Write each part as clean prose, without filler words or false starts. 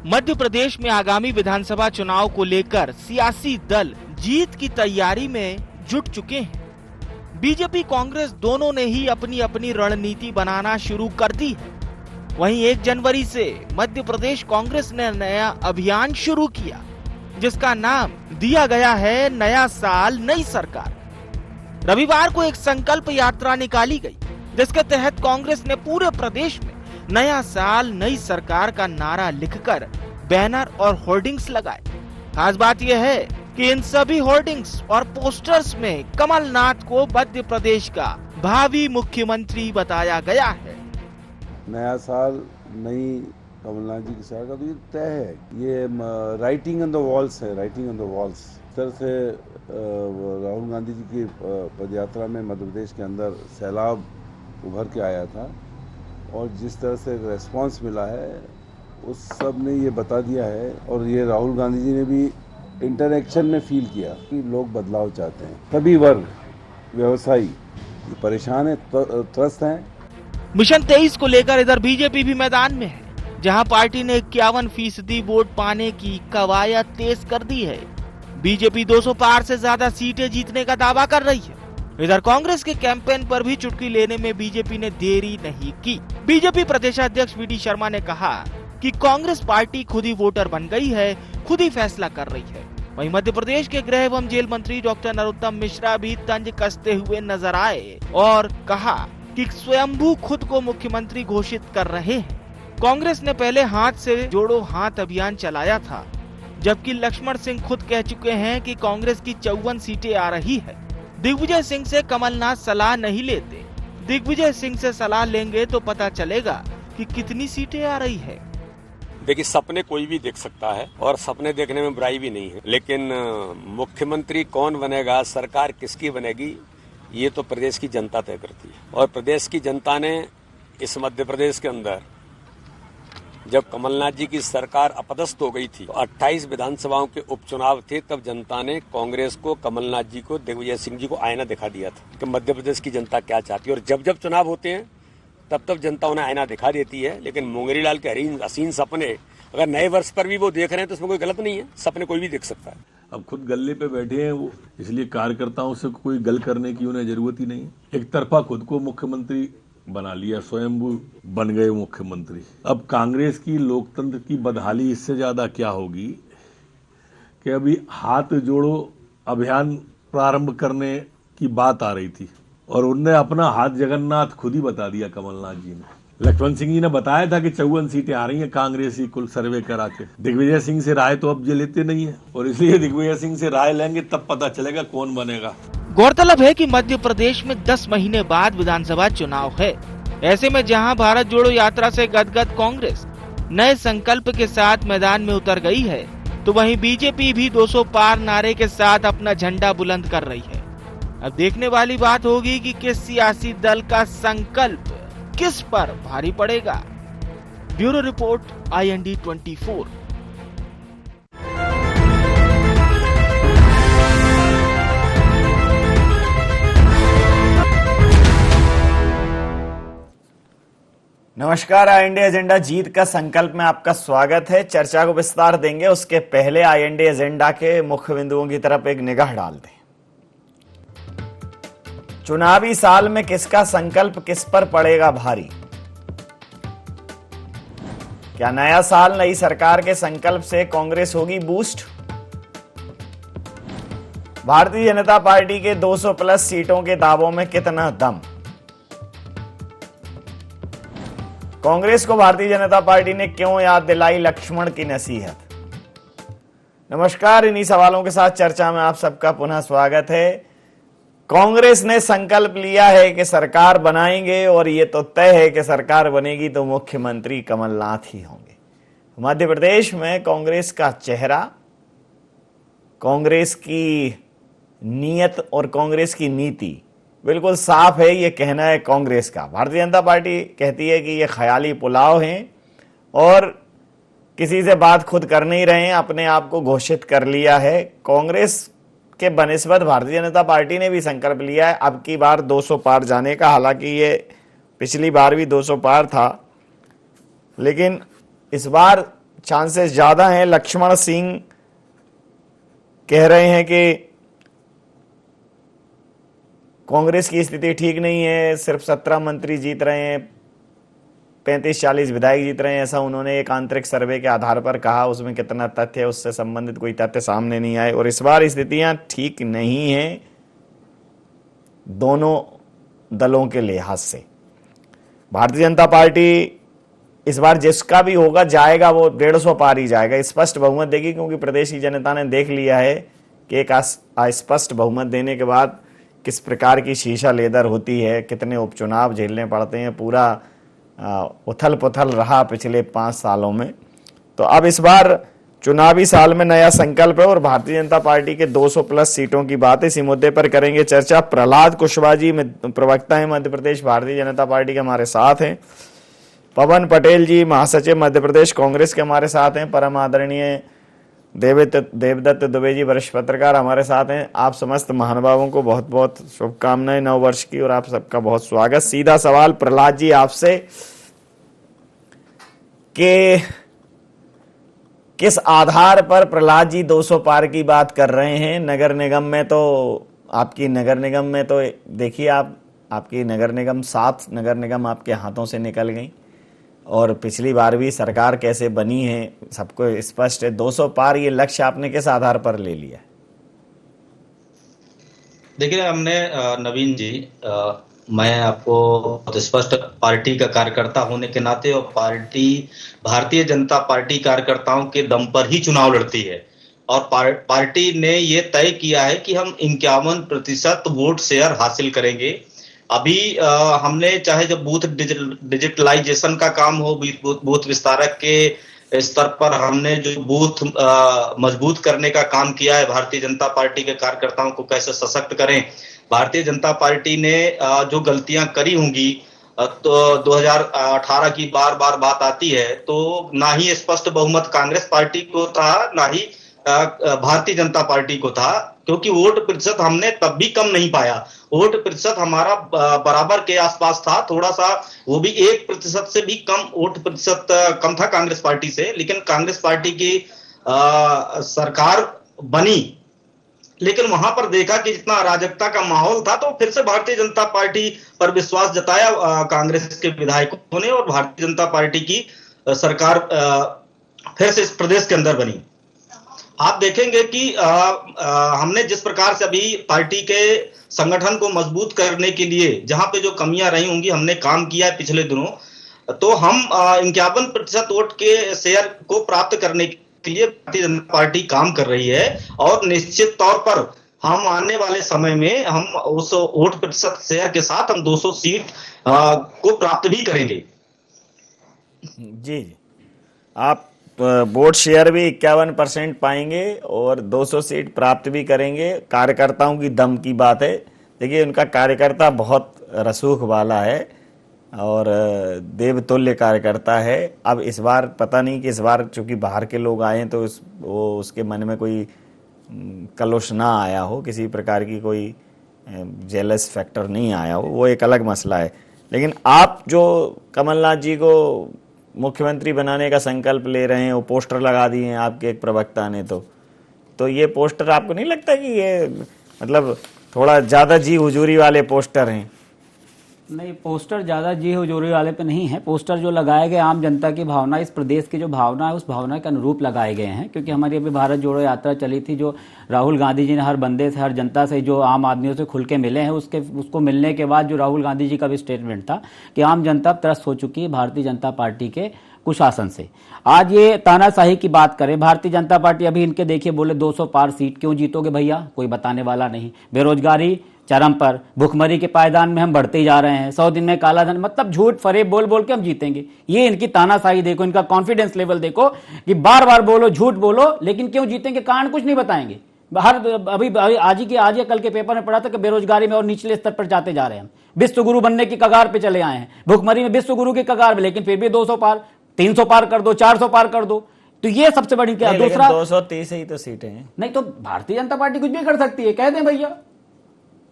मध्य प्रदेश में आगामी विधानसभा चुनाव को लेकर सियासी दल जीत की तैयारी में जुट चुके हैं। बीजेपी कांग्रेस दोनों ने ही अपनी अपनी रणनीति बनाना शुरू कर दी है। वहीं 1 जनवरी से मध्य प्रदेश कांग्रेस ने नया अभियान शुरू किया, जिसका नाम दिया गया है नया साल नई सरकार। रविवार को एक संकल्प यात्रा निकाली गई, जिसके तहत कांग्रेस ने पूरे प्रदेश में नया साल नई सरकार का नारा लिखकर बैनर और होर्डिंग्स लगाए। खास बात यह है कि इन सभी होर्डिंग्स और पोस्टर्स में कमलनाथ को मध्य प्रदेश का भावी मुख्यमंत्री बताया गया है। नया साल नई कमलनाथ जी की सरकार का तो ये तय है, ये राइटिंग ऑन द वॉल्स है, राइटिंग ऑन द वॉल्स। इस तरह से राहुल गांधी जी की पदयात्रा में मध्य प्रदेश के अंदर सैलाब उभर के आया था और जिस तरह से रेस्पॉन्स मिला है उस सब ने ये बता दिया है, और ये राहुल गांधी जी ने भी इंटरएक्शन में फील किया कि लोग बदलाव चाहते हैं। सभी वर्ग व्यवसायी परेशान है, त्रस्त हैं। मिशन 23 को लेकर इधर बीजेपी भी मैदान में है, जहां पार्टी ने 51% वोट पाने की कवायद तेज कर दी है। बीजेपी 200 पार से ज्यादा सीटें जीतने का दावा कर रही है। इधर कांग्रेस के कैंपेन पर भी चुटकी लेने में बीजेपी ने देरी नहीं की। बीजेपी प्रदेशाध्यक्ष वी.डी. शर्मा ने कहा कि कांग्रेस पार्टी खुद ही वोटर बन गई है, खुद ही फैसला कर रही है। वहीं मध्य प्रदेश के गृह एवं जेल मंत्री डॉक्टर नरोत्तम मिश्रा भी तंज कसते हुए नजर आए और कहा कि स्वयंभू खुद को मुख्यमंत्री घोषित कर रहे हैं। कांग्रेस ने पहले हाथ से जोड़ो हाथ अभियान चलाया था, जबकि लक्ष्मण सिंह खुद कह चुके हैं कि कांग्रेस की 54 सीटें आ रही है। दिग्विजय सिंह से कमलनाथ सलाह नहीं लेते, दिग्विजय सिंह से सलाह लेंगे तो पता चलेगा कि कितनी सीटें आ रही है। देखिए, सपने कोई भी देख सकता है और सपने देखने में बुराई भी नहीं है, लेकिन मुख्यमंत्री कौन बनेगा, सरकार किसकी बनेगी, ये तो प्रदेश की जनता तय करती है। और प्रदेश की जनता ने इस मध्य प्रदेश के अंदर जब कमलनाथ जी की सरकार अपदस्थ हो गई थी, तो 28 विधानसभाओं के उपचुनाव थे, तब जनता ने कांग्रेस को, कमलनाथ जी को, दिग्विजय सिंह जी को आईना दिखा दिया था कि मध्य प्रदेश की जनता क्या चाहती है। और जब जब चुनाव होते हैं तब जनता उन्हें आईना दिखा देती है। लेकिन मुंगेरी लाल के हसीन सपने अगर नए वर्ष पर भी वो देख रहे हैं तो उसमें कोई गलत नहीं है, सपने कोई भी देख सकता है। अब खुद गल्ले पे बैठे हैं वो, इसलिए कार्यकर्ताओं से कोई गल करने की उन्हें जरूरत ही नहीं। एक तरफा खुद को मुख्यमंत्री बना लिया, स्वयंभू बन गए मुख्यमंत्री। अब कांग्रेस की लोकतंत्र की बदहाली इससे ज्यादा क्या होगी कि अभी हाथ जोड़ो अभियान प्रारंभ करने की बात आ रही थी और उनने अपना हाथ जगन्नाथ खुद ही बता दिया कमलनाथ जी ने। लक्ष्मण सिंह जी ने बताया था कि 54 सीटें आ रही हैं कांग्रेस ही कुल सर्वे करा के। दिग्विजय सिंह से राय तो अब ये लेते नहीं है और इसलिए दिग्विजय सिंह से राय लेंगे तब पता चलेगा कौन बनेगा। गौरतलब है कि मध्य प्रदेश में 10 महीने बाद विधानसभा चुनाव है। ऐसे में जहां भारत जोड़ो यात्रा से गदगद कांग्रेस नए संकल्प के साथ मैदान में उतर गई है, तो वहीं बीजेपी भी 200 पार नारे के साथ अपना झंडा बुलंद कर रही है। अब देखने वाली बात होगी कि किस सियासी दल का संकल्प किस पर भारी पड़ेगा। Bureau report IND 24। नमस्कार, IND एजेंडा जीत का संकल्प में आपका स्वागत है। चर्चा को विस्तार देंगे, उसके पहले IND एजेंडा के मुख्य बिंदुओं की तरफ एक निगाह डाल दें। चुनावी साल में किसका संकल्प किस पर पड़ेगा भारी? क्या नया साल नई सरकार के संकल्प से कांग्रेस होगी बूस्ट? भारतीय जनता पार्टी के 200 प्लस सीटों के दावों में कितना दम? कांग्रेस को भारतीय जनता पार्टी ने क्यों याद दिलाई लक्ष्मण की नसीहत? नमस्कार, इन्हीं सवालों के साथ चर्चा में आप सबका पुनः स्वागत है। कांग्रेस ने संकल्प लिया है कि सरकार बनाएंगे और ये तो तय है कि सरकार बनेगी तो मुख्यमंत्री कमलनाथ ही होंगे। मध्य प्रदेश में कांग्रेस का चेहरा, कांग्रेस की नीयत और कांग्रेस की नीति बिल्कुल साफ है, ये कहना है कांग्रेस का। भारतीय जनता पार्टी कहती है कि ये ख्याली पुलाव हैं और किसी से बात खुद कर नहीं रहे हैं, अपने आप को घोषित कर लिया है। कांग्रेस के बनिस्बत भारतीय जनता पार्टी ने भी संकल्प लिया है अब की बार 200 पार जाने का। हालांकि ये पिछली बार भी 200 पार था, लेकिन इस बार चांसेस ज्यादा हैं। लक्ष्मण सिंह कह रहे हैं कि कांग्रेस की स्थिति ठीक नहीं है, सिर्फ 17 मंत्री जीत रहे हैं, 35-40 विधायक जीत रहे हैं, ऐसा उन्होंने एक आंतरिक सर्वे के आधार पर कहा। उसमें कितना तथ्य है उससे संबंधित कोई तथ्य सामने नहीं आए और इस बार स्थितियां ठीक नहीं हैं दोनों दलों के लिहाज से। भारतीय जनता पार्टी इस बार जिसका भी होगा जाएगा वो 150 पार ही जाएगा, स्पष्ट बहुमत देगी, क्योंकि प्रदेश की जनता ने देख लिया है कि एक अस्पष्ट बहुमत देने के बाद किस प्रकार की शीशा लेदर होती है, कितने उपचुनाव झेलने पड़ते हैं, पूरा उथल पुथल रहा पिछले 5 सालों में। तो अब इस बार चुनावी साल में नया संकल्प है और भारतीय जनता पार्टी के 200 प्लस सीटों की बात है। इसी मुद्दे पर करेंगे चर्चा। प्रहलाद कुशवाहा जी प्रवक्ता है मध्य प्रदेश भारतीय जनता पार्टी के हमारे साथ हैं। पवन पटेल जी महासचिव मध्य प्रदेश कांग्रेस के हमारे साथ हैं। परम आदरणीय देवदत्त दुबे जी वरिष्ठ पत्रकार हमारे साथ हैं। आप समस्त महानुभावों को बहुत बहुत शुभकामनाएं नव वर्ष की और आप सबका बहुत स्वागत। सीधा सवाल प्रहलाद जी आपसे कि किस आधार पर प्रहलाद जी 200 पार की बात कर रहे हैं? नगर निगम में तो आपकी नगर निगम में तो देखिए आपकी नगर निगम 7 नगर निगम आपके हाथों से निकल गई और पिछली बार भी सरकार कैसे बनी है सबको स्पष्ट है। 200 पार ये लक्ष्य आपने किस आधार पर ले लिया? देखिए हमने नवीन जी मैं आपको बहुत स्पष्ट पार्टी का कार्यकर्ता होने के नाते और पार्टी भारतीय जनता पार्टी कार्यकर्ताओं के दम पर ही चुनाव लड़ती है और पार्टी ने ये तय किया है कि हम 51% वोट शेयर हासिल करेंगे। अभी हमने चाहे जब बूथ डिजिटलाइजेशन का काम हो, बूथ विस्तारक के स्तर पर हमने जो बूथ मजबूत करने का काम किया है, भारतीय जनता पार्टी के कार्यकर्ताओं को कैसे सशक्त करें। भारतीय जनता पार्टी ने जो गलतियां करी होंगी तो 2018 की बार बार बात आती है, तो ना ही स्पष्ट बहुमत कांग्रेस पार्टी को था ना ही भारतीय जनता पार्टी को था, क्योंकि वोट प्रतिशत हमने तब भी कम नहीं पाया। वोट प्रतिशत हमारा बराबर के आसपास था, थोड़ा सा वो भी 1% से भी कम वोट प्रतिशत कम था कांग्रेस पार्टी से। लेकिन कांग्रेस पार्टी की सरकार बनी, लेकिन वहां पर देखा कि जितना अराजकता का माहौल था, तो फिर से भारतीय जनता पार्टी पर विश्वास जताया कांग्रेस के विधायकों ने और भारतीय जनता पार्टी की सरकार फिर से इस प्रदेश के अंदर बनी। आप देखेंगे कि हमने जिस प्रकार से अभी पार्टी के संगठन को मजबूत करने के लिए जहां पे जो कमियां रही होंगी हमने काम किया है पिछले दिनों, तो हम 51% वोट के शेयर को प्राप्त करने के लिए भारतीय जनता पार्टी काम कर रही है और निश्चित तौर पर हम आने वाले समय में हम उस वोट प्रतिशत शेयर के साथ हम 200 सीट को प्राप्त भी करेंगे। जी आप वोट शेयर भी 51% पाएंगे और 200 सीट प्राप्त भी करेंगे। कार्यकर्ताओं की दम की बात है। देखिए उनका कार्यकर्ता बहुत रसूख वाला है और देवतुल्य कार्यकर्ता है। अब इस बार पता नहीं कि इस बार चूंकि बाहर के लोग आए हैं तो उसके मन में कोई कलुष ना आया हो, किसी प्रकार की कोई जेलस फैक्टर नहीं आया हो, वो एक अलग मसला है। लेकिन आप जो कमलनाथ जी को मुख्यमंत्री बनाने का संकल्प ले रहे हैं, वो पोस्टर लगा दिए हैं आपके एक प्रवक्ता ने, तो ये पोस्टर आपको नहीं लगता कि ये मतलब थोड़ा ज्यादा जी हुजूरी वाले पोस्टर हैं? नहीं, पोस्टर ज़्यादा जी हुजूरी वाले पे नहीं है। पोस्टर जो लगाए गए आम जनता की भावना, इस प्रदेश की जो भावना है उस भावना के अनुरूप लगाए गए हैं। क्योंकि हमारी अभी भारत जोड़ो यात्रा चली थी, जो राहुल गांधी जी ने हर बंदे से, हर जनता से, जो आम आदमियों से खुल के मिले हैं, उसको मिलने के बाद जो राहुल गांधी जी का भी स्टेटमेंट था कि आम जनता त्रस्त हो चुकी है भारतीय जनता पार्टी के कुशासन से। आज ये तानाशाही की बात करें, भारतीय जनता पार्टी अभी इनके देखिए बोले 200 पार सीट क्यों जीतोगे भैया, कोई बताने वाला नहीं। बेरोजगारी चरम पर, भुखमरी के पायदान में हम बढ़ते ही जा रहे हैं, 100 दिन में काला धन, मतलब झूठ फरेब बोल बोल के हम जीतेंगे। ये इनकी तानाशाही देखो, इनका कॉन्फिडेंस लेवल देखो कि बार बार बोलो, झूठ बोलो, लेकिन क्यों जीतेंगे कारण कुछ नहीं बताएंगे। अभी आज या कल के पेपर में पढ़ा था कि बेरोजगारी में और निचले स्तर पर जाते जा रहे हैं, विश्व गुरु बनने की कगार पे चले आए हैं, भुखमरी में विश्व गुरु की कगार में, लेकिन फिर भी 200 पार, 300 पार कर दो, 400 पार कर दो। तो ये सबसे बड़ी क्या, दूसरा 230 ही तो सीटें हैं। नहीं तो भारतीय जनता पार्टी कुछ भी कर सकती है, कह दें भैया।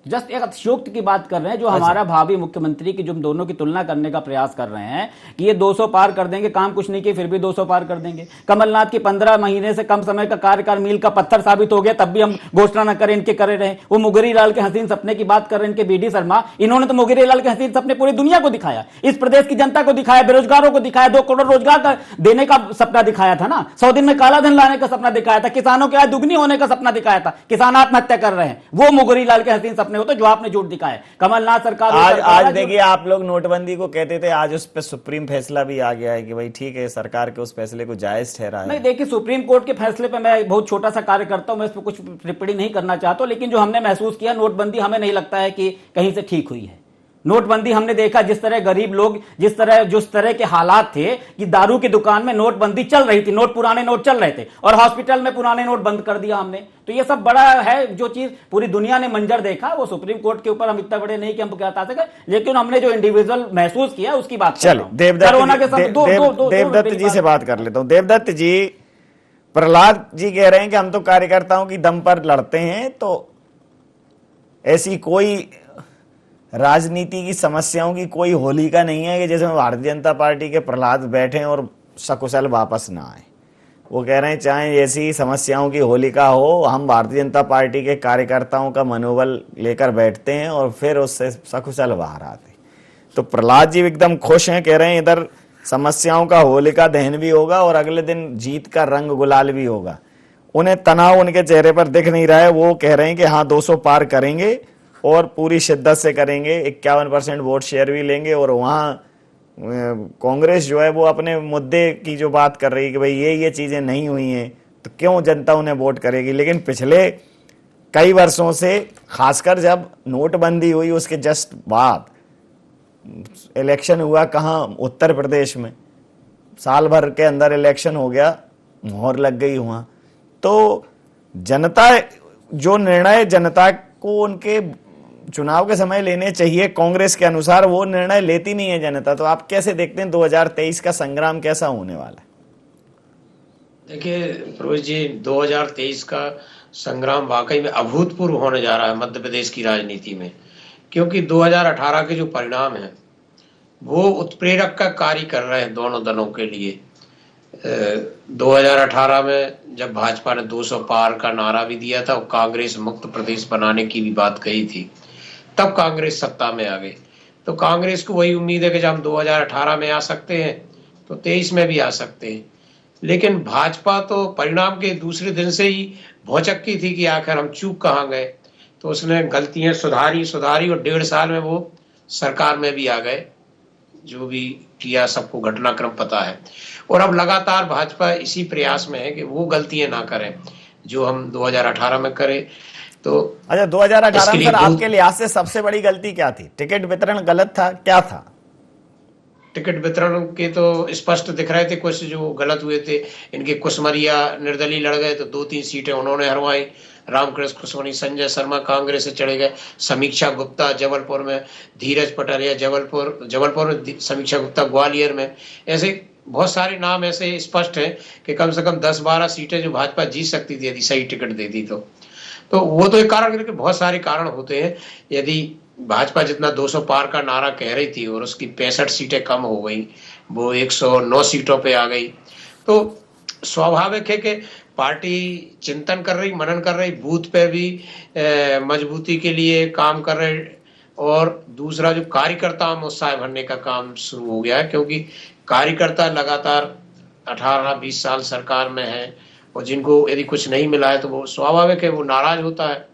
जस्ट एक अतिशयोक्ति की बात कर रहे हैं जो हमारा भावी मुख्यमंत्री की, जो दोनों की तुलना करने का प्रयास कर रहे हैं कि ये 200 पार कर देंगे, काम कुछ नहीं किए फिर भी 200 पार कर देंगे। कमलनाथ की 15 महीने से कम समय का कार्यकाल मील का पत्थर साबित हो गया, तब भी हम घोषणा न करें, इनके करे रहे। वो मुगरी लाल के हसीन सपने की बात कर रहे हैं, इनके बीडी शर्मा, इन्होंने तो मुगरी लाल के हसीन सपने पूरी दुनिया को दिखाया, इस प्रदेश की जनता को दिखाया, बेरोजगारों को दिखाया, 2 करोड़ रोजगार का देने का सपना दिखाया था ना, 100 दिन में काला धन लाने का सपना दिखाया था, किसानों की आय दुगनी होने का सपना दिखाया था, किसान आत्महत्या कर रहे हैं, वो मुगरी लाल के हसीन सपने होते जो आपने झूठ दिखाया। कमलनाथ सरकार आज देखिए, आप लोग नोटबंदी को कहते थे, आज उस पर सुप्रीम फैसला भी आ गया है कि भाई ठीक है, सरकार के उस फैसले को जायज ठहरा है। नहीं देखिए, सुप्रीम कोर्ट के फैसले पे मैं बहुत छोटा सा कार्य करता हूं, मैं इस पर कुछ टिप्पणी नहीं करना चाहता हूं, लेकिन जो हमने महसूस किया, नोटबंदी हमें नहीं लगता है कि कहीं से ठीक हुई है। नोटबंदी हमने देखा, जिस तरह गरीब लोग, जिस तरह के हालात थे कि दारू की दुकान में नोटबंदी चल रही थी, पुराने नोट चल रहे थे, और हॉस्पिटल में पुराने नोट बंद कर दिया हमने। तो ये सब बड़ा है, जो चीज पूरी दुनिया ने मंजर देखा, वो सुप्रीम कोर्ट के ऊपर हम इतना बड़े नहीं कि हम क्या बता सके, लेकिन हमने जो इंडिविजुअल महसूस किया उसकी बात। चलो देवदत्त जी से बात कर लेता हूं। देवदत्त जी, प्रहलाद जी कह रहे हैं कि हम तो कार्यकर्ताओं की दम पर लड़ते हैं, तो ऐसी कोई राजनीति की समस्याओं की कोई होलिका नहीं है कि जैसे भारतीय जनता पार्टी के प्रहलाद बैठे और सकुशल वापस ना आए। वो कह रहे हैं चाहे ऐसी समस्याओं की होलिका हो, हम भारतीय जनता पार्टी के कार्यकर्ताओं का मनोबल लेकर बैठते हैं और फिर उससे सकुशल बाहर आते। तो प्रहलाद जी एकदम खुश हैं, कह रहे हैं इधर समस्याओं का होलिका दहन भी होगा और अगले दिन जीत का रंग गुलाल भी होगा। उन्हें तनाव उनके चेहरे पर दिख नहीं रहा है। वो कह रहे हैं कि हाँ 200 पार करेंगे और पूरी शिद्दत से करेंगे, 51% वोट शेयर भी लेंगे। और वहाँ कांग्रेस जो है वो अपने मुद्दे की जो बात कर रही है कि भाई ये चीजें नहीं हुई हैं तो क्यों जनता उन्हें वोट करेगी। लेकिन पिछले कई वर्षों से, खासकर जब नोटबंदी हुई उसके जस्ट बाद इलेक्शन हुआ, कहाँ, उत्तर प्रदेश में, साल भर के अंदर इलेक्शन हो गया, मोहर लग गई वहां। तो जनता, जो निर्णय जनता को उनके चुनाव के समय लेने चाहिए कांग्रेस के अनुसार, वो निर्णय लेती नहीं है जनता। तो आप कैसे देखते हैं 2023 का संग्राम कैसा होने वाला है? देखिए प्रवेश जी, 2023 का संग्राम वाकई में अभूतपूर्व होने जा रहा है मध्य प्रदेश की राजनीति में, क्योंकि 2018 के जो परिणाम हैं वो उत्प्रेरक का कार्य कर रहे हैं दोनों दलों के लिए। 2018 में जब भाजपा ने 200 पार का नारा भी दिया था और कांग्रेस मुक्त प्रदेश बनाने की भी बात कही थी, तब कांग्रेस सत्ता में आ गई। तो कांग्रेस को वही उम्मीद है कि जब हम 2018 में आ सकते हैं तो 23 में भी आ सकते हैं। लेकिन भाजपा तो परिणाम के दूसरे दिन से ही भौचक्की थी कि आखिर हम चूक कहाँ गए। तो उसने गलतियां सुधारी और 1.5 साल में वो सरकार में भी आ गए। जो भी किया सबको घटनाक्रम पता है। और अब लगातार भाजपा इसी प्रयास में है कि वो गलतियां ना करें जो हम 2018 में करें। तो अच्छा, 2018 में आपके लिहाज से सबसे बड़ी गलती क्या थी? टिकट वितरण गलत था, क्या था? टिकट वितरण के तो स्पष्ट दिख रहे थे कुछ जो गलत हुए थे। इनके कुसमरिया निर्दलीय लड़ गए तो 2-3 सीटें उन्होंने हरवाई। रामकृष्ण कुसमनी, संजय शर्मा कांग्रेस से चले गए। समीक्षा गुप्ता जबलपुर में, धीरज पटरिया जबलपुर में, समीक्षा गुप्ता ग्वालियर में। ऐसे बहुत सारे नाम ऐसे स्पष्ट हैं कि कम से कम 10-12 सीटें जो भाजपा जीत सकती थी यदि सही टिकट देती तो वो तो एक कारण है। बहुत सारे कारण होते हैं। यदि भाजपा जितना 200 पार का नारा कह रही थी और उसकी 65 सीटें कम हो गई, वो 109 सीटों पे आ गई, तो स्वाभाविक है कि पार्टी चिंतन कर रही, मनन कर रही, बूथ पे भी मजबूती के लिए काम कर रहे। और दूसरा जो कार्यकर्ताओं में उत्साह भरने का काम शुरू हो गया है, क्योंकि कार्यकर्ता लगातार 18-20 साल सरकार में है और जिनको यदि कुछ नहीं मिला है तो वो स्वाभाविक है वो नाराज होता है।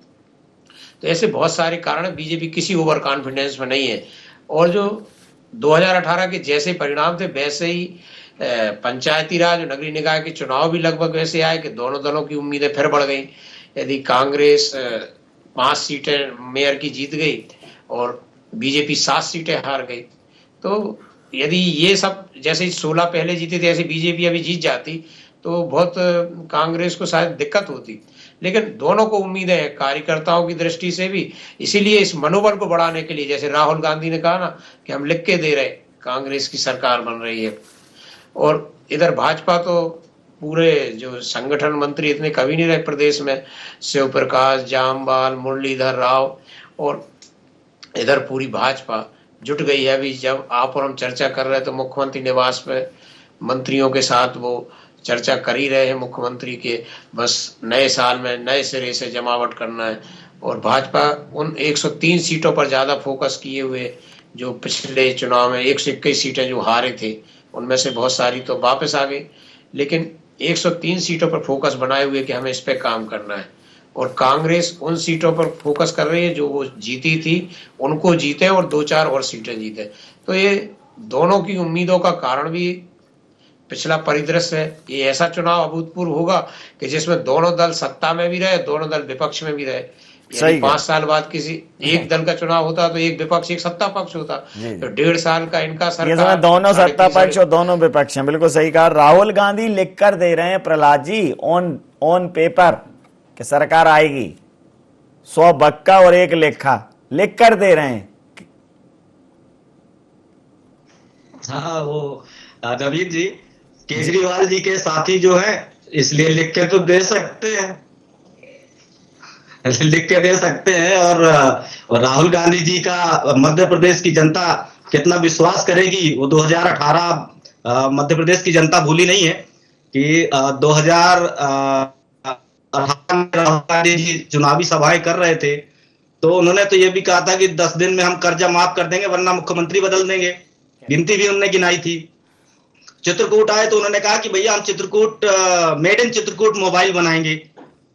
तो ऐसे बहुत सारे कारण है। बीजेपी किसी ओवर कॉन्फिडेंस में नहीं है। और जो 2018 के जैसे परिणाम थे वैसे ही पंचायती राज और नगरीय निकाय के चुनाव भी लगभग वैसे आए कि दोनों दलों की उम्मीदें फिर बढ़ गई। यदि कांग्रेस 5 सीटें मेयर की जीत गई और बीजेपी 7 सीटें हार गई, तो यदि ये सब जैसे 16 पहले जीते थे ऐसे बीजेपी अभी जीत जाती तो बहुत कांग्रेस को शायद दिक्कत होती। लेकिन दोनों को उम्मीदें हैं कार्यकर्ताओं की दृष्टि से भी। इसीलिए इस मनोबल को बढ़ाने के लिए, जैसे राहुल गांधी ने कहा ना कि हम लिख के दे रहे कांग्रेस की सरकार बन रही है। और इधर भाजपा तो पूरे जो संगठन मंत्री इतने कभी नहीं रहे प्रदेश में, शिव प्रकाश जामवाल, मुरलीधर राव और इधर पूरी भाजपा जुट गई है। अभी जब आप और हम चर्चा कर रहे हैं तो मुख्यमंत्री निवास पे मंत्रियों के साथ वो चर्चा कर ही रहे हैं मुख्यमंत्री के, बस नए साल में नए सिरे से जमावट करना है। और भाजपा उन 103 सीटों पर ज्यादा फोकस किए हुए, जो पिछले चुनाव में 121 सीटें जो हारे थे उनमें से बहुत सारी तो वापस आ गई, लेकिन 103 सीटों पर फोकस बनाए हुए कि हमें इस पे काम करना है। और कांग्रेस उन सीटों पर फोकस कर रही है जो वो जीती थी, उनको जीते और 2-4 और सीटें जीते। तो ये दोनों की उम्मीदों का कारण भी पिछला परिदृश्य है। ये ऐसा चुनाव अभूतपूर्व होगा कि जिसमें दोनों दल सत्ता में भी रहे, दोनों दल विपक्ष में भी रहे। यानी 5 साल बाद किसी एक दल का चुनाव होता तो एक विपक्ष एक सत्ता पक्ष होता, तो 1.5 साल का इनका सरकार, दोनों सत्ता पक्ष और दोनों विपक्ष हैं। बिल्कुल सही कहा। राहुल गांधी लिख कर दे रहे हैं प्रहलाद जी ऑन पेपर कि सरकार आएगी, 100 बक्का और 1 लेखा लिख कर दे रहे हैं। हाँ, वो नवीन जी केजरीवाल जी के साथी जो है, इसलिए लिख के तो दे सकते हैं, लिख के दे सकते हैं। और राहुल गांधी जी का मध्य प्रदेश की जनता कितना विश्वास करेगी, वो 2018 मध्य प्रदेश की जनता भूली नहीं है कि 2018 में राहुल गांधी जी चुनावी सभाएं कर रहे थे, तो उन्होंने तो ये भी कहा था कि 10 दिन में हम कर्जा माफ कर देंगे वरना मुख्यमंत्री बदल देंगे। गिनती भी उन्होंने गिनाई थी। चित्रकूट आए तो उन्होंने कहा कि भैया हम Chitrakoot made in Chitrakoot mobile बनाएंगे।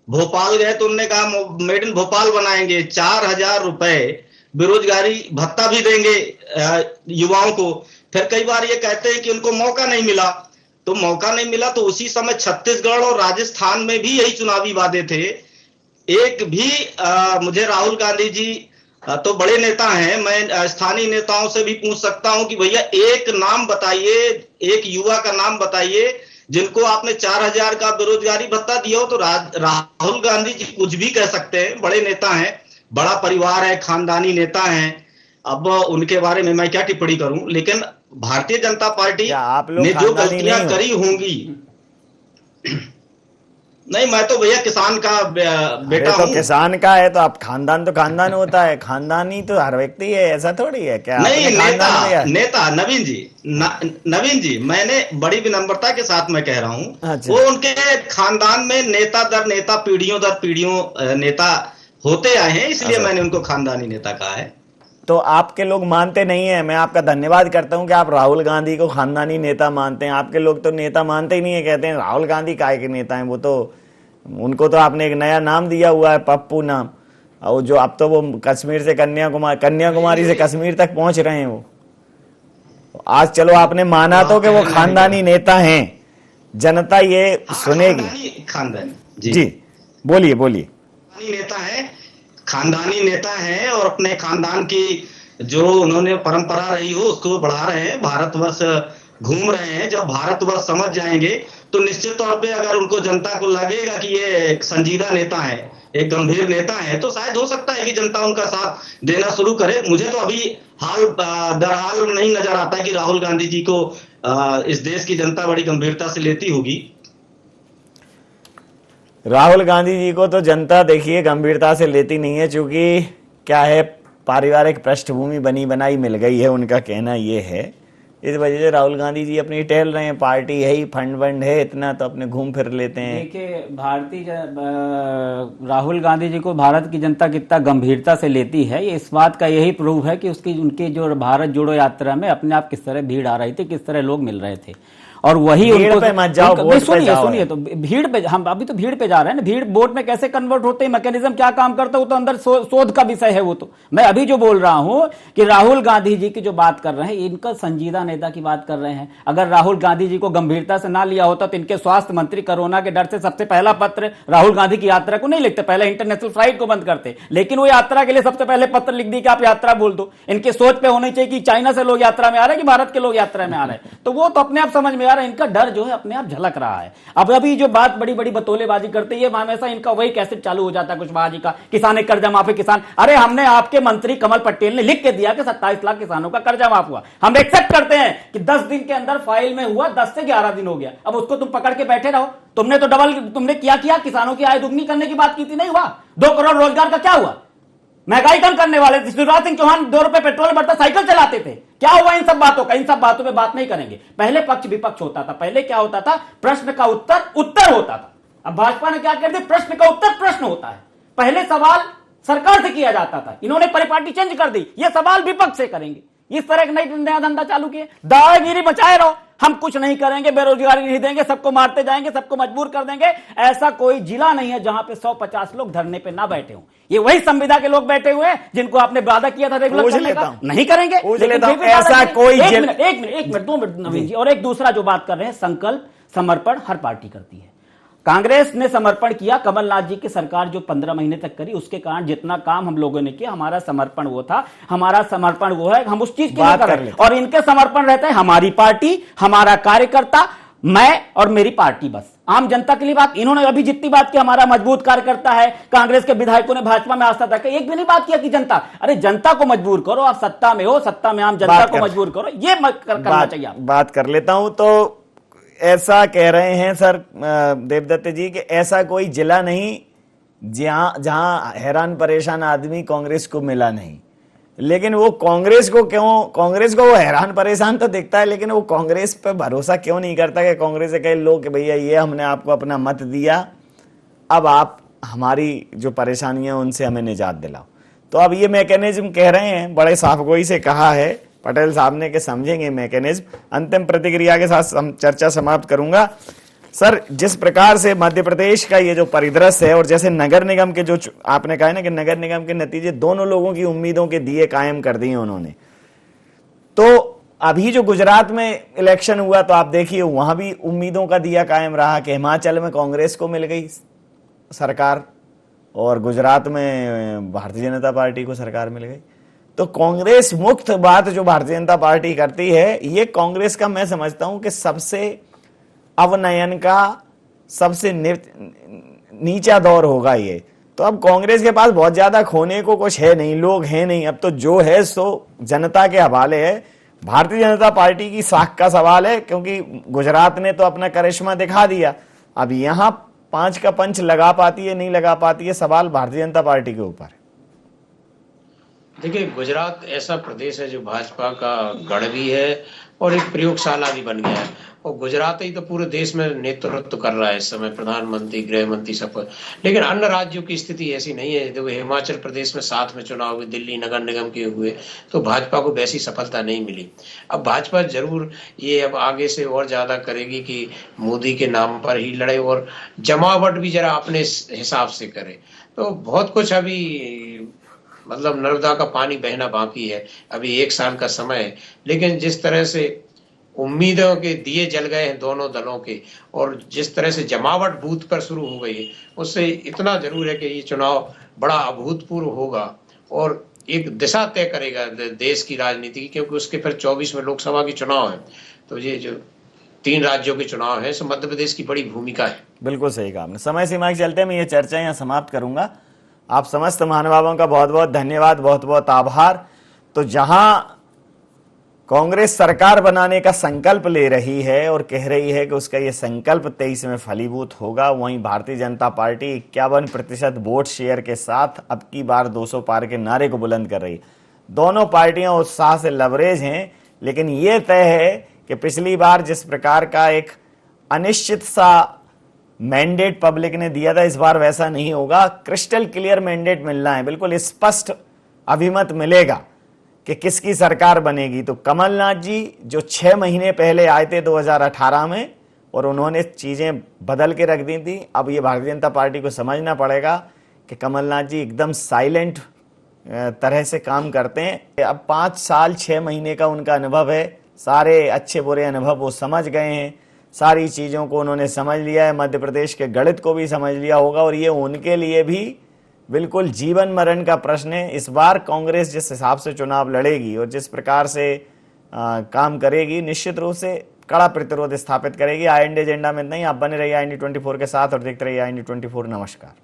भोपाल गए तो उन्होंने कहा मेड इन भोपाल बनाएंगे। 4000 रुपए बेरोजगारी भत्ता भी देंगे युवाओं को। फिर कई बार ये कहते हैं कि उनको मौका नहीं मिला, तो मौका नहीं मिला तो उसी समय छत्तीसगढ़ और राजस्थान में भी यही चुनावी वादे थे। एक भी मुझे राहुल गांधी जी तो बड़े नेता हैं, मैं स्थानीय नेताओं से भी पूछ सकता हूं कि भैया एक नाम बताइए, एक युवा का नाम बताइए जिनको आपने 4000 का बेरोजगारी भत्ता दिया हो। तो राहुल गांधी जी कुछ भी कह सकते हैं, बड़े नेता हैं, बड़ा परिवार है, खानदानी नेता हैं। अब उनके बारे में मैं क्या टिप्पणी करूं, लेकिन भारतीय जनता पार्टी ने जो गलतियां करी होंगी, नहीं मैं तो भैया किसान का बेटा हूं। तो किसान का है तो आप खानदान तो खानदान होता है, खानदानी तो हर व्यक्ति है, ऐसा थोड़ी है क्या? नहीं, नेता नवीन जी मैंने बड़ी विनम्रता के साथ मैं कह रहा हूं। अच्छा। वो उनके खानदान में नेता दर नेता पीढ़ियों दर पीढ़ियों नेता होते आए हैं, इसलिए मैंने उनको खानदानी नेता कहा है। तो आपके लोग मानते नहीं है। मैं आपका धन्यवाद करता हूं कि आप राहुल गांधी को खानदानी नेता मानते हैं। आपके लोग तो नेता मानते ही नहीं है, कहते हैं राहुल गांधी काहे के नेता हैं, वो तो उनको तो आपने एक नया नाम दिया हुआ है, पप्पू नाम। और जो अब तो वो कश्मीर से कन्याकुमारी से कश्मीर तक पहुंच रहे हैं वो। आज चलो आपने माना तो कि वो खानदानी नेता हैं, जनता ये सुनेगी। खानदानी जी बोलिए नेता है, खानदानी नेता हैं और अपने खानदान की जो उन्होंने परंपरा रही हो उसको बढ़ा रहे हैं, भारतवर्ष घूम रहे हैं। जब भारतवर्ष समझ जाएंगे तो निश्चित तौर पे अगर उनको जनता को लगेगा कि ये एक संजीदा नेता है, एक गंभीर नेता है, तो शायद हो सकता है कि जनता उनका साथ देना शुरू करे। मुझे तो अभी दरहाल नहीं नजर आता कि राहुल गांधी जी को इस देश की जनता बड़ी गंभीरता से लेती होगी। राहुल गांधी जी को तो जनता देखिए गंभीरता से लेती नहीं है, क्योंकि क्या है, पारिवारिक पृष्ठभूमि बनी बनाई मिल गई है, उनका कहना ये है। इस वजह से राहुल गांधी जी अपनी टहल रहे हैं, पार्टी है ही, फंड वंड है इतना, तो अपने घूम फिर लेते हैं। देखिए राहुल गांधी जी को भारत की जनता कितना गंभीरता से लेती है, ये इस बात का यही प्रूफ है कि उनकी जो भारत जोड़ो यात्रा में अपने आप किस तरह भीड़ आ रही थी, किस तरह लोग मिल रहे थे। और वही भीड़ पे मत जाओ, सुनिए तो भीड़ पे, हम अभी तो भीड़ पे जा रहे हैं ना। भीड़ वोट में कैसे कन्वर्ट होते हैं, मैकेनिज्म क्या काम करता है, वो तो अंदर शोध का विषय है। वो तो मैं अभी जो बोल रहा हूं कि राहुल गांधी जी की जो बात कर रहे हैं, इनका संजीदा नेता की बात कर रहे हैं। अगर राहुल गांधी जी को गंभीरता से ना लिया होता तो इनके स्वास्थ्य मंत्री कोरोना के डर से सबसे पहला पत्र राहुल गांधी की यात्रा को नहीं लिखते, पहले इंटरनेशनल फ्लाइट को बंद करते। लेकिन वो यात्रा के लिए सबसे पहले पत्र लिख दी कि आप यात्रा बोल दो। इनके सोच पे होनी चाहिए कि चाइना से लोग यात्रा में आ रहे हैं कि भारत के लोग यात्रा में आ रहे हैं, तो वो तो अपने आप समझ में आ रहा है। इनका डर जो है अपने आप झलक रहा है। अब अभी जो बात बड़ी बड़ी बतौलेबाजी करते हैं, हमेशा इनका वही कैसेट चालू हो जाता है कुशवाहा जी का, किसान कर्जा माफी, किसान। अरे हमने आपके मंत्री कमल पटेल ने लिख के दिया कि 27 लाख किसानों का कर्जा माफ हुआ। हम एक्सेप्ट करते हैं कि 10 दिन के अंदर फाइल में हुआ, 10 से 11 दिन हो गया। अब उसको तुम पकड़ के बैठे रहो। तुमने तो डबल, तुमने क्या किया, किसानों की आय दुगनी करने की बात की थी, नहीं हुआ। 2 करोड़ रोजगार का क्या हुआ? महंगाई कम करने वाले थे। शिवराज सिंह चौहान 2 रुपए पेट्रोल बढ़ता साइकिल चलाते थे। क्या हुआ इन सब बातों का? इन सब बातों पे बात नहीं करेंगे। पहले पक्ष विपक्ष होता था, पहले क्या होता था, प्रश्न का उत्तर उत्तर होता था। अब भाजपा ने क्या कर दिया, प्रश्न का उत्तर प्रश्न होता है। पहले सवाल सरकार से किया जाता था, इन्होंने परिपाटी चेंज कर दी, ये सवाल विपक्ष से करेंगे। इस तरह का नया धंधा चालू किए, दादागिरी बचाए रहो, हम कुछ नहीं करेंगे, बेरोजगारी नहीं देंगे, सबको मारते जाएंगे, सबको मजबूर कर देंगे। ऐसा कोई जिला नहीं है जहां पे 150 लोग धरने पे ना बैठे हों। ये वही संविदा के लोग बैठे हुए हैं जिनको आपने वादा किया था रेगुलर करने का, नहीं करेंगे। ऐसा कोई एक मिनट 2 मिनट नवीन जी। और एक दूसरा जो बात कर रहे हैं, संकल्प समर्पण हर पार्टी करती है। कांग्रेस ने समर्पण किया, कमलनाथ जी की सरकार जो 15 महीने तक करी, उसके कारण जितना काम हम लोगों ने किया, हमारा समर्पण वो था, हमारा समर्पण वो है, हम उस चीज के लिए कर रहे हैं। और इनके समर्पण रहता है हमारी पार्टी, हमारा कार्यकर्ता, मैं और मेरी पार्टी, बस आम जनता के लिए बात। इन्होंने अभी जितनी बात की हमारा मजबूत कार्यकर्ता है, कांग्रेस के विधायकों ने भाजपा में आस्था तक एक भी नहीं बात किया कि जनता, अरे जनता को मजबूर करो, आप सत्ता में हो, सत्ता में आम जनता को मजबूर करो, ये करना चाहिए। बात कर लेता हूं तो ऐसा कह रहे हैं सर देवदत्त जी कि ऐसा कोई जिला नहीं जहां हैरान परेशान आदमी कांग्रेस को मिला नहीं। लेकिन वो कांग्रेस को वो हैरान परेशान तो दिखता है, लेकिन वो कांग्रेस पे भरोसा क्यों नहीं करता कि कांग्रेस से कई लोग कि भैया ये हमने आपको अपना मत दिया, अब आप हमारी जो परेशानियां उनसे हमें निजात दिलाओ। तो अब ये मैकेनिज्म कह रहे हैं, बड़े साफगोई से कहा है पटेल साहब ने कि समझेंगे मैकेनिज्म। अंतिम प्रतिक्रिया के साथ चर्चा समाप्त करूंगा। सर, जिस प्रकार से मध्य प्रदेश का ये जो परिदृश्य है, और जैसे नगर निगम के जो आपने कहा ना कि नगर निगम के नतीजे दोनों लोगों की उम्मीदों के दिए कायम कर दिए उन्होंने, तो अभी जो गुजरात में इलेक्शन हुआ तो आप देखिए वहां भी उम्मीदों का दिया कायम रहा कि हिमाचल में कांग्रेस को मिल गई सरकार और गुजरात में भारतीय जनता पार्टी को सरकार मिल गई। तो कांग्रेस मुक्त बात जो भारतीय जनता पार्टी करती है, ये कांग्रेस का मैं समझता हूं कि सबसे अवनयन का सबसे नीचा दौर होगा ये। तो अब कांग्रेस के पास बहुत ज्यादा खोने को कुछ है नहीं, लोग हैं नहीं, अब तो जो है सो जनता के हवाले है। भारतीय जनता पार्टी की साख का सवाल है, क्योंकि गुजरात ने तो अपना करिश्मा दिखा दिया, अब यहां 5 का पंच लगा पाती है नहीं लगा पाती है, सवाल भारतीय जनता पार्टी के ऊपर है। देखिए, गुजरात ऐसा प्रदेश है जो भाजपा का गढ़ भी है और एक प्रयोगशाला भी बन गया है, और गुजरात ही तो पूरे देश में नेतृत्व कर रहा है इस समय, प्रधानमंत्री, गृह मंत्री, सब। लेकिन अन्य राज्यों की स्थिति ऐसी नहीं है। देखो, हिमाचल प्रदेश में 7 में चुनाव हुए, दिल्ली नगर निगम के हुए, तो भाजपा को वैसी सफलता नहीं मिली। अब भाजपा जरूर ये अब आगे से और ज्यादा करेगी कि मोदी के नाम पर ही लड़े और जमावट भी जरा अपने हिसाब से करे। तो बहुत कुछ अभी मतलब नर्मदा का पानी बहना बाकी है, अभी 1 साल का समय है। लेकिन जिस तरह से उम्मीदों के दिए जल गए हैं दोनों दलों के, और जिस तरह से जमावट बूथ पर शुरू हो गई है, उससे इतना जरूर है कि ये चुनाव बड़ा अभूतपूर्व होगा और एक दिशा तय करेगा देश की राजनीति की, क्योंकि उसके फिर 24 में लोकसभा के चुनाव है। तो ये जो 3 राज्यों के चुनाव है, सो मध्य प्रदेश की बड़ी भूमिका है। बिल्कुल सही कहा आपने। समय सीमा के चलते मैं ये चर्चा यहाँ समाप्त करूंगा। आप समस्त महानुभावों का बहुत बहुत धन्यवाद, बहुत बहुत आभार। तो जहां कांग्रेस सरकार बनाने का संकल्प ले रही है और कह रही है कि उसका ये संकल्प 23 में फलीभूत होगा, वहीं Bharatiya Janata party 51% vote share के साथ अब की बार 200 पार के नारे को बुलंद कर रही है। दोनों पार्टियां उत्साह से लबरेज हैं, लेकिन ये तय है कि पिछली बार जिस प्रकार का एक अनिश्चित सा मैंडेट पब्लिक ने दिया था, इस बार वैसा नहीं होगा। क्रिस्टल क्लियर मैंडेट मिलना है, बिल्कुल स्पष्ट अभिमत मिलेगा कि किसकी सरकार बनेगी। तो कमलनाथ जी जो 6 महीने पहले आए थे 2018 में, और उन्होंने चीजें बदल के रख दी थी, अब ये भारतीय जनता पार्टी को समझना पड़ेगा कि कमलनाथ जी एकदम साइलेंट तरह से काम करते हैं। अब 5 साल 6 महीने का उनका अनुभव है, सारे अच्छे बुरे अनुभव वो समझ गए हैं, सारी चीज़ों को उन्होंने समझ लिया है, मध्य प्रदेश के गणित को भी समझ लिया होगा, और ये उनके लिए भी बिल्कुल जीवन मरण का प्रश्न है। इस बार कांग्रेस जिस हिसाब से चुनाव लड़ेगी और जिस प्रकार से काम करेगी, निश्चित रूप से कड़ा प्रतिरोध स्थापित करेगी। IND एजेंडा में नहीं, आप बने रहिए IND 24 के साथ और देखते रहिए IND 24। नमस्कार।